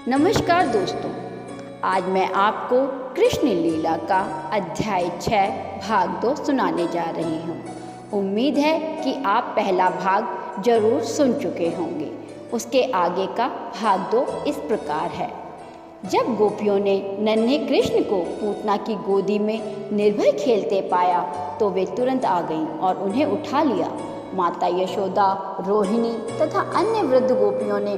नमस्कार दोस्तों, आज मैं आपको कृष्ण लीला का अध्याय 6 भाग 2 सुनाने जा रही हूँ। उम्मीद है कि आप पहला भाग जरूर सुन चुके होंगे। उसके आगे का भाग 2 इस प्रकार है। जब गोपियों ने नन्हे कृष्ण को पूतना की गोदी में निर्भय खेलते पाया तो वे तुरंत आ गईं और उन्हें उठा लिया। माता यशोदा, रोहिणी तथा अन्य वृद्ध गोपियों ने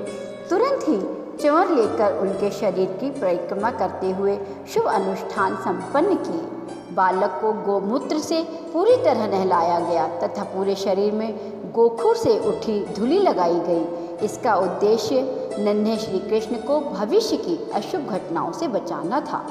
तुरंत ही च्ंवर लेकर उनके शरीर की परिक्रमा करते हुए शुभ अनुष्ठान संपन्न किए। बालक को गोमूत्र से पूरी तरह नहलाया गया तथा पूरे शरीर में गोखूर से उठी धूलि लगाई गई। इसका उद्देश्य नन्हे श्री कृष्ण को भविष्य की अशुभ घटनाओं से बचाना था।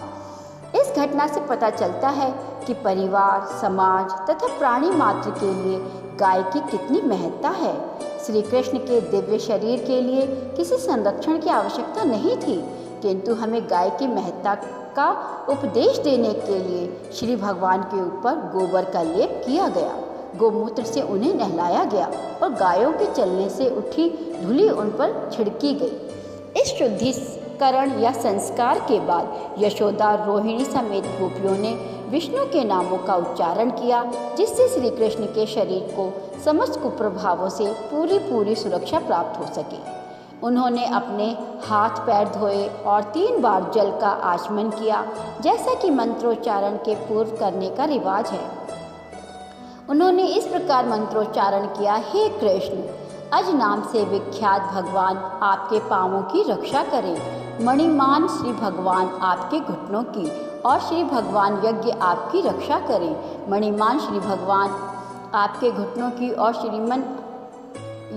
इस घटना से पता चलता है कि परिवार, समाज तथा प्राणी मात्र के लिए गाय की कितनी महत्ता है। श्री कृष्ण के दिव्य शरीर के लिए किसी संरक्षण की आवश्यकता नहीं थी, किंतु हमें गाय की महत्ता का उपदेश देने के लिए श्री भगवान के ऊपर गोबर का लेप किया गया। गोमूत्र से उन्हें नहलाया गया और गायों के चलने से उठी धूलि उन पर छिड़की गई। इस शुद्धिकरण या संस्कार के बाद यशोदा, रोहिणी समेत गोपियों ने विष्णु के नामों का उच्चारण किया, जिससे श्री कृष्ण के शरीर को समस्त कुप्रभावों से पूरी सुरक्षा प्राप्त हो सके। उन्होंने अपने हाथ पैर धोए और 3 बार जल का आचमन किया, जैसा कि मंत्रोच्चारण के पूर्व करने का रिवाज है। उन्होंने इस प्रकार मंत्रोच्चारण किया, हे कृष्ण, अज नाम से विख्यात भगवान आपके पांवों की रक्षा करें। मणिमान श्री भगवान आपके घुटनों की और श्री भगवान यज्ञ आपकी रक्षा करें। मणिमान श्री भगवान आपके घुटनों की और श्रीमन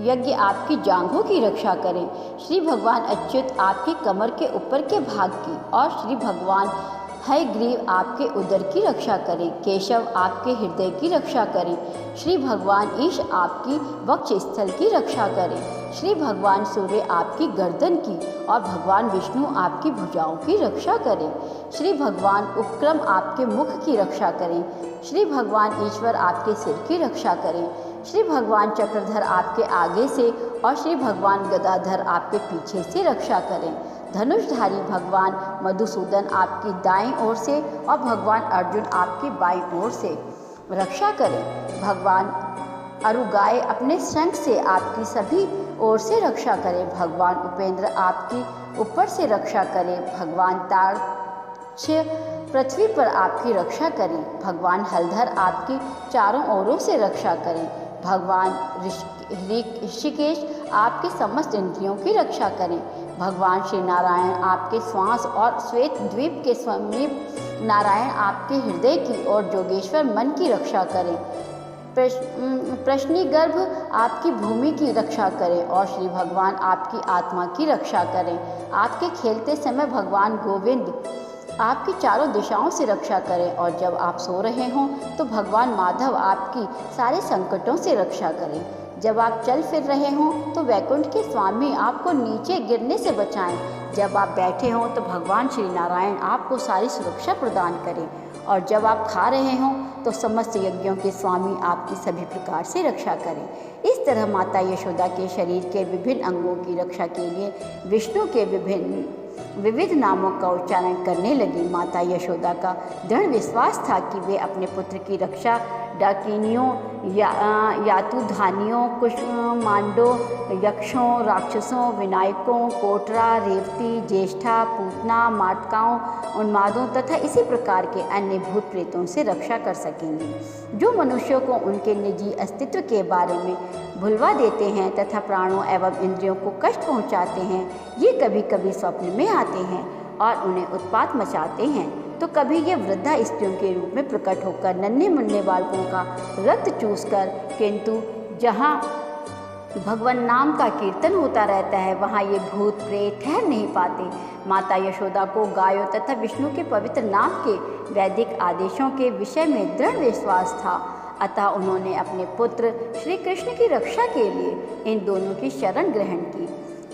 यज्ञ आपकी जांघों की रक्षा करें। श्री भगवान अच्युत आपकी कमर के ऊपर के भाग की और श्री भगवान हयग्रीव आपके उदर की रक्षा करें। केशव आपके हृदय की रक्षा करें। श्री भगवान ईश आपकी वक्षस्थल की रक्षा करें। श्री भगवान सूर्य आपकी गर्दन की और भगवान विष्णु आपकी भुजाओं की रक्षा करें। श्री भगवान उपक्रम आपके मुख की रक्षा करें। श्री भगवान ईश्वर आपके सिर की रक्षा करें। श्री भगवान चक्रधर आपके आगे से और श्री भगवान गदाधर आपके पीछे से रक्षा करें। धनुषधारी भगवान मधुसूदन आपकी दाईं ओर से और भगवान अर्जुन आपकी बाईं ओर से रक्षा करें। भगवान अरुगाय अपने शंख से आपकी सभी ओर से रक्षा करें। भगवान उपेंद्र आपकी ऊपर से रक्षा करें। भगवान तार्क्ष पृथ्वी पर आपकी रक्षा करें। भगवान हलधर आपकी चारों ओरों से रक्षा करें। भगवान ऋषिकेश आपके समस्त इंद्रियों की रक्षा करें। भगवान श्री नारायण आपके श्वास और श्वेत द्वीप के समीप नारायण आपके हृदय की और जोगेश्वर मन की रक्षा करें। प्रश्निगर्भ आपकी भूमि की रक्षा करें और श्री भगवान आपकी आत्मा की रक्षा करें। आपके खेलते समय भगवान गोविंद आपकी चारों दिशाओं से रक्षा करें और जब आप सो रहे हों तो भगवान माधव आपकी सारे संकटों से रक्षा करें। जब आप चल फिर रहे हों तो वैकुंठ के स्वामी आपको नीचे गिरने से बचाएं। जब आप बैठे हों तो भगवान श्री नारायण आपको सारी सुरक्षा प्रदान करें और जब आप खा रहे हों तो समस्त यज्ञों के स्वामी आपकी सभी प्रकार से रक्षा करें। इस तरह माता यशोदा के शरीर के विभिन्न अंगों की रक्षा के लिए विष्णु के विविध नामों का उच्चारण करने लगी। माता यशोदा का दृढ़ विश्वास था कि वे अपने पुत्र की रक्षा डाकिनियों, यातुधानियों, कुष्मांडों, यक्षों, राक्षसों, विनायकों, कोटरा, रेवती, ज्येष्ठा, पूतना, माटकाओं, उन्मादों तथा इसी प्रकार के अन्य भूत प्रेतों से रक्षा कर सकेंगे, जो मनुष्यों को उनके निजी अस्तित्व के बारे में भुलवा देते हैं तथा प्राणों एवं इंद्रियों को कष्ट पहुंचाते हैं। ये कभी कभी स्वप्न में आते हैं और उन्हें उत्पात मचाते हैं, तो कभी ये वृद्धा स्त्रियों के रूप में प्रकट होकर नन्हे मुन्ने बालकों का रक्त चूसकर, किंतु जहाँ भगवान नाम का कीर्तन होता रहता है वहाँ ये भूत प्रेत ठहर नहीं पाते। माता यशोदा को गायों तथा विष्णु के पवित्र नाम के वैदिक आदेशों के विषय में दृढ़ विश्वास था, अतः उन्होंने अपने पुत्र श्री कृष्ण की रक्षा के लिए इन दोनों की शरण ग्रहण की।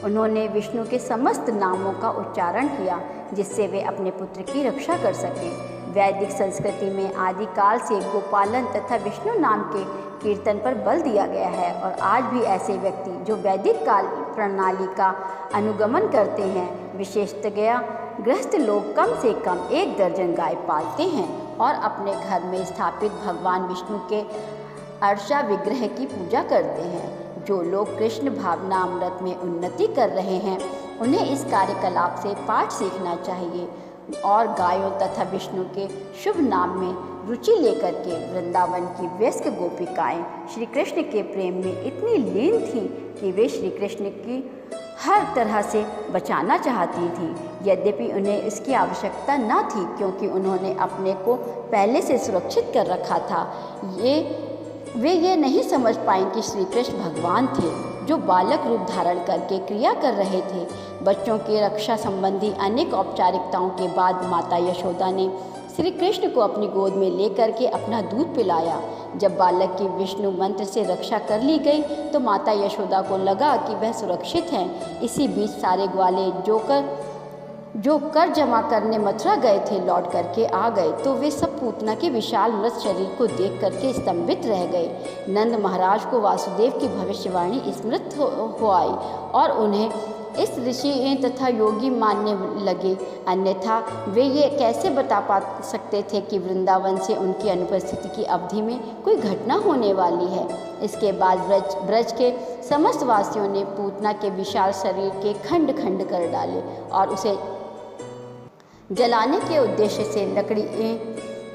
उन्होंने विष्णु के समस्त नामों का उच्चारण किया, जिससे वे अपने पुत्र की रक्षा कर सकें। वैदिक संस्कृति में आदिकाल से गोपालन तथा विष्णु नाम के कीर्तन पर बल दिया गया है और आज भी ऐसे व्यक्ति जो वैदिक काल प्रणाली का अनुगमन करते हैं, विशेषतया गृहस्थ लोग कम से कम 1 दर्जन गाय पालते हैं और अपने घर में स्थापित भगवान विष्णु के अर्चा विग्रह की पूजा करते हैं। जो लोग कृष्ण भावना अमृत में उन्नति कर रहे हैं उन्हें इस कार्यकलाप से पाठ सीखना चाहिए और गायों तथा विष्णु के शुभ नाम में रुचि लेकर के वृंदावन की वयस्क गोपिकाएं श्री कृष्ण के प्रेम में इतनी लीन थीं कि वे श्री कृष्ण की हर तरह से बचाना चाहती थीं। यद्यपि उन्हें इसकी आवश्यकता न थी क्योंकि उन्होंने अपने को पहले से सुरक्षित कर रखा था। वे ये नहीं समझ पाएं कि श्री कृष्ण भगवान थे जो बालक रूप धारण करके क्रिया कर रहे थे। बच्चों की रक्षा संबंधी अनेक औपचारिकताओं के बाद माता यशोदा ने श्री कृष्ण को अपनी गोद में लेकर के अपना दूध पिलाया। जब बालक की विष्णु मंत्र से रक्षा कर ली गई तो माता यशोदा को लगा कि वह सुरक्षित हैं। इसी बीच सारे ग्वाले जो कर जमा करने मथुरा गए थे लौट करके आ गए तो वे सब पूतना के विशाल मृत शरीर को देख करके स्तंभित रह गए। नंद महाराज को वासुदेव की भविष्यवाणी स्मृत हो आई और उन्हें इस ऋषि तथा योगी मानने लगे, अन्यथा वे ये कैसे बता पा सकते थे कि वृंदावन से उनकी अनुपस्थिति की अवधि में कोई घटना होने वाली है। इसके बाद ब्रज के समस्त वासियों ने पूतना के विशाल शरीर के खंड खंड कर डाले और उसे जलाने के उद्देश्य से लकड़ी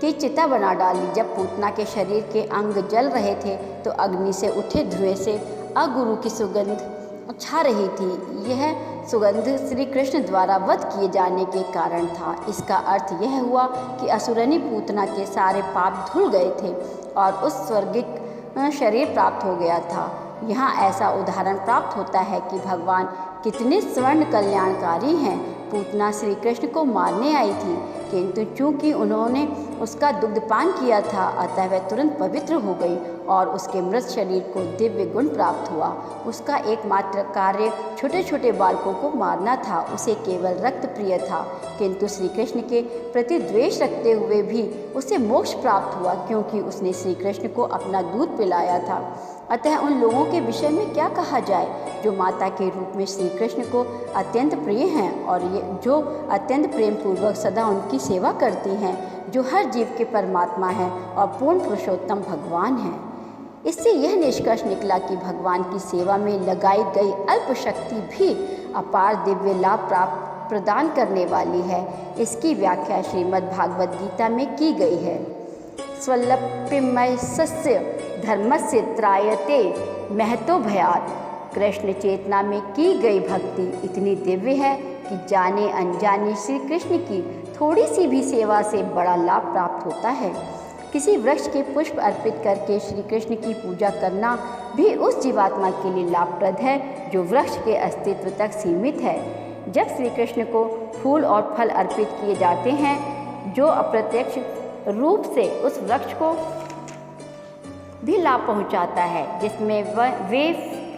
की चिता बना डाली। जब पूतना के शरीर के अंग जल रहे थे तो अग्नि से उठे धुएं से अगुरु की सुगंध छा रही थी। यह सुगंध श्री कृष्ण द्वारा वध किए जाने के कारण था। इसका अर्थ यह हुआ कि असुरनी पूतना के सारे पाप धुल गए थे और उस स्वर्गिक शरीर प्राप्त हो गया था। यहाँ ऐसा उदाहरण प्राप्त होता है कि भगवान कितने स्वर्ण कल्याणकारी हैं। पूतना श्री कृष्ण को मारने आई थी किंतु चूंकि उन्होंने उसका दुग्धपान किया था अतः वह तुरंत पवित्र हो गई और उसके मृत शरीर को दिव्य गुण प्राप्त हुआ। उसका एकमात्र कार्य छोटे छोटे बालकों को मारना था। उसे केवल रक्त प्रिय था किंतु श्री कृष्ण के प्रति द्वेष रखते हुए भी उसे मोक्ष प्राप्त हुआ क्योंकि उसने श्री कृष्ण को अपना दूध पिलाया था। अतः उन लोगों के विषय में क्या कहा जाए जो माता के रूप में श्री कृष्ण को अत्यंत प्रिय हैं और ये जो अत्यंत प्रेम पूर्वक सदा उनकी सेवा करती हैं, जो हर जीव के परमात्मा हैं और पूर्ण पुरुषोत्तम भगवान हैं। इससे यह निष्कर्ष निकला कि भगवान की सेवा में लगाई गई अल्प शक्ति भी अपार दिव्य लाभ प्रदान करने वाली है। इसकी व्याख्या श्रीमद् भागवत गीता में की गई है। स्वल्पमयस्य धर्मस्य त्रायते महतो भयात्। कृष्ण चेतना में की गई भक्ति इतनी दिव्य है कि जाने अनजाने श्री कृष्ण की थोड़ी सी भी सेवा से बड़ा लाभ प्राप्त होता है। किसी वृक्ष के पुष्प अर्पित करके श्री कृष्ण की पूजा करना भी उस जीवात्मा के लिए लाभप्रद है जो वृक्ष के अस्तित्व तक सीमित है। जब श्री कृष्ण को फूल और फल अर्पित किए जाते हैं जो अप्रत्यक्ष रूप से उस वृक्ष को भी लाभ पहुंचाता है जिसमें वे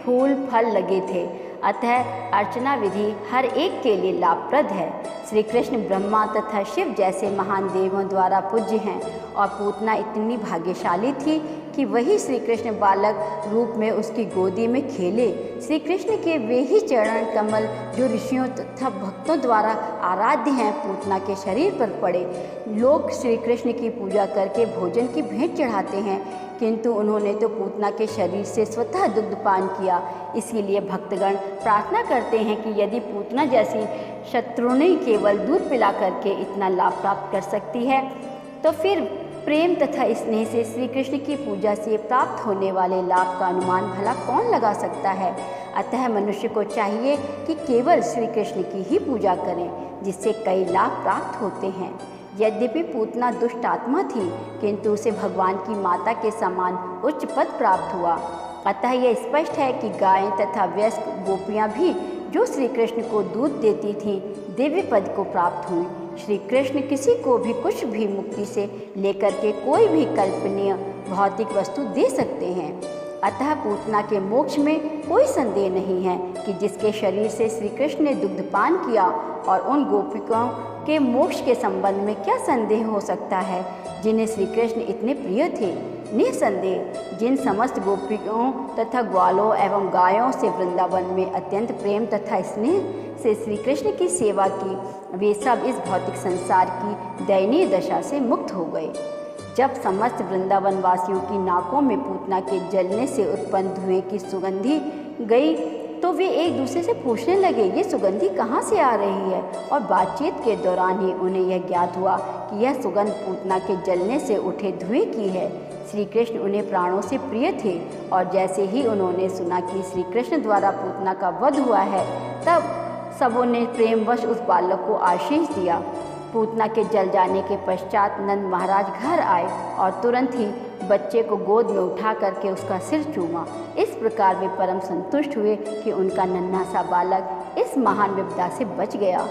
फूल फल लगे थे। अतः अर्चना विधि हर एक के लिए लाभप्रद है। श्री कृष्ण ब्रह्मा तथा शिव जैसे महान देवों द्वारा पूज्य हैं और पूतना इतनी भाग्यशाली थी कि वही श्री कृष्ण बालक रूप में उसकी गोदी में खेले। श्री कृष्ण के वे ही चरण कमल जो ऋषियों तथा भक्तों द्वारा आराध्य हैं पूतना के शरीर पर पड़े। लोग श्री कृष्ण की पूजा करके भोजन की भेंट चढ़ाते हैं किंतु उन्होंने तो पूतना के शरीर से स्वतः दुग्धपान किया। इसीलिए भक्तगण प्रार्थना करते हैं कि यदि पूतना जैसी शत्रुणी केवल दूध पिला करके इतना लाभ प्राप्त कर सकती है तो फिर प्रेम तथा स्नेह से श्री कृष्ण की पूजा से प्राप्त होने वाले लाभ का अनुमान भला कौन लगा सकता है। अतः मनुष्य को चाहिए कि केवल श्री कृष्ण की ही पूजा करें जिससे कई लाभ प्राप्त होते हैं। यद्यपि पूतना दुष्ट आत्मा थी किंतु उसे भगवान की माता के समान उच्च पद प्राप्त हुआ। अतः यह स्पष्ट है कि गायें तथा वयस्क गोपियाँ भी जो श्री कृष्ण को दूध देती थीं दिव्य पद को प्राप्त हुई। श्री कृष्ण किसी को भी कुछ भी मुक्ति से लेकर के कोई भी कल्पनीय भौतिक वस्तु दे सकते हैं। अतः पूतना के मोक्ष में कोई संदेह नहीं है कि जिसके शरीर से श्री कृष्ण ने दुग्धपान किया और उन गोपिकाओं के मोक्ष के संबंध में क्या संदेह हो सकता है जिन्हें श्री कृष्ण इतने प्रिय थे। निसंदेह जिन समस्त गोपियों तथा ग्वालों एवं गायों से वृंदावन में अत्यंत प्रेम तथा स्नेह से श्री कृष्ण की सेवा की, वे सब इस भौतिक संसार की दयनीय दशा से मुक्त हो गए। जब समस्त वृंदावन वासियों की नाकों में पूतना के जलने से उत्पन्न धुएं की सुगंधी गई तो वे एक दूसरे से पूछने लगे, ये सुगंधी कहाँ से आ रही है। और बातचीत के दौरान ही उन्हें यह ज्ञात हुआ कि यह सुगंध पूतना के जलने से उठे धुएं की है। श्री कृष्ण उन्हें प्राणों से प्रिय थे और जैसे ही उन्होंने सुना कि श्री कृष्ण द्वारा पूतना का वध हुआ है, तब सबों ने प्रेमवश उस बालक को आशीष दिया। पूतना के जल जाने के पश्चात नंद महाराज घर आए और तुरंत ही बच्चे को गोद में उठा करके उसका सिर चूमा। इस प्रकार वे परम संतुष्ट हुए कि उनका नन्हा सा बालक इस महान विपदा से बच गया।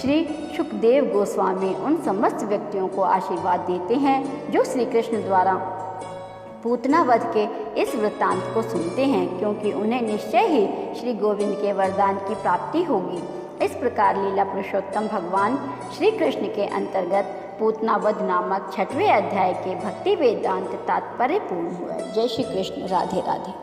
श्री सुखदेव गोस्वामी उन समस्त व्यक्तियों को आशीर्वाद देते हैं जो श्री कृष्ण द्वारा पूतना वध के इस वृत्तांत को सुनते हैं, क्योंकि उन्हें निश्चय ही श्री गोविंद के वरदान की प्राप्ति होगी। इस प्रकार लीला पुरुषोत्तम भगवान श्री कृष्ण के अंतर्गत पूतना वध नामक 6वें अध्याय के भक्ति वेदांत तात्पर्य पूर्ण हुआ। जय श्री कृष्ण। राधे राधे।